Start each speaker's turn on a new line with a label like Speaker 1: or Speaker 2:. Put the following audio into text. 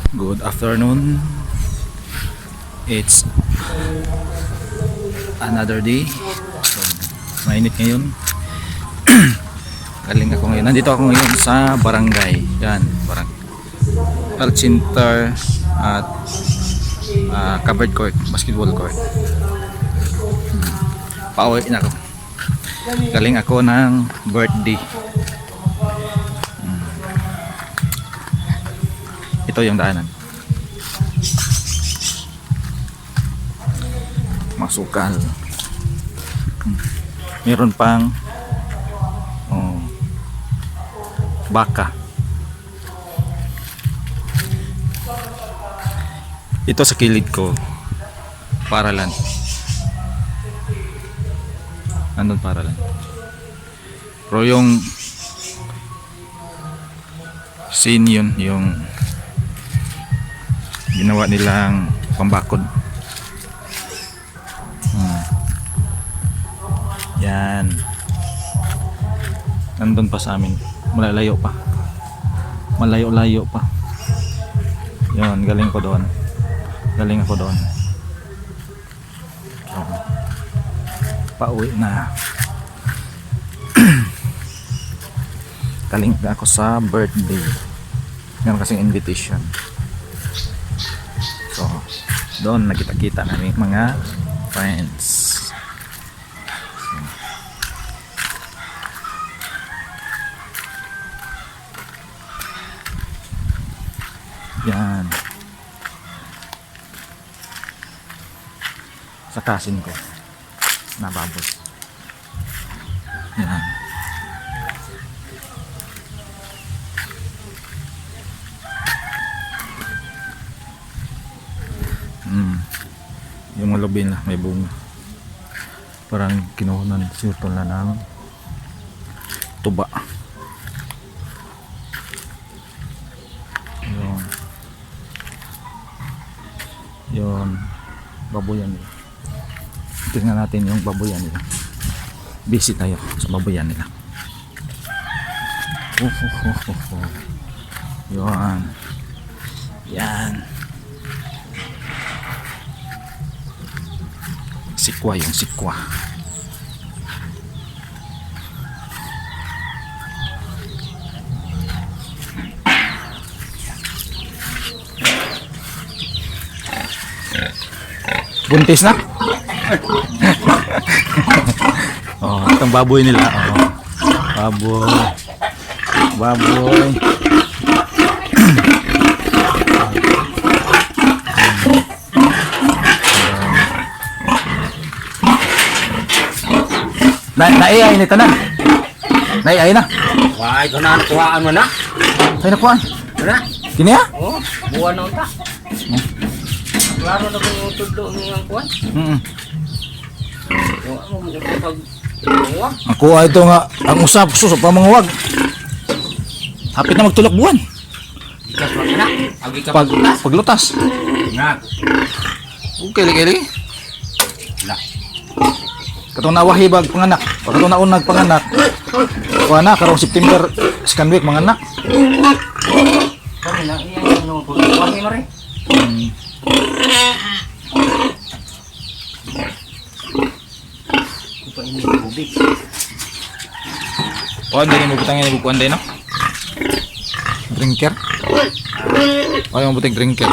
Speaker 1: Good afternoon. It's another day. So, mainit ngayon. Galing ako ngayon. Nandito ako ngayon sa barangay. Yan, health center at covered court, basketball court. Pauwi na ako. Galing ako ng birthday. Ito yung daanan. Masukal. Meron pang baka. Ito sa kilid ko, paralan. Andun paralan. Pero yung scene yun, yung ginawa nilang pambakod. Yan. Nandun pa sa amin. Malayo pa. Malayo-layo pa. Yun, galing ko doon. Galing ako doon. So, pauwi na. Galing ako sa birthday. Meron kasing invitation. So, doon nakita-kita namin mga friends. Yan. Sa kasin ko nababos. Yan. Yung malubin na may bunga. Parang kinuhunan sirtol na ng tuba. Yun, baboyan nila. Tingnan natin yung baboyan nila. Busy tayo sa baboyan nila. Yun. Yan. Sikwa yung sikwa. Buntis na. Oh, itong baboy nila. Oh. Baboy. Naiay nito na. Naiay na.
Speaker 2: Wah, ito na nakuhaan mo na.
Speaker 1: Ay nakuhaan.
Speaker 2: Ano?
Speaker 1: Kini ya?
Speaker 2: Oo, buwan na unta. Klaro na kung tudlo ng kuwan. Ano mo pag tuwa?
Speaker 1: Ako ito nga ang usap suso pa mga wag. Hapit na magtulok buwan.
Speaker 2: Ikas mo na. Agi ka
Speaker 1: Paglutas.
Speaker 2: na.
Speaker 1: Okay, kili.
Speaker 2: Na.
Speaker 1: Katong nawahibag panganak. Katong naunag panganak. Kuha na karong September second week manganak.
Speaker 2: Kami na iyan yung pagkuhan ni Mare. Ito ini tubig.
Speaker 1: Oh, hindi mo butang yan ibukuan din, no? Drinker? Oh, yung buting drinker.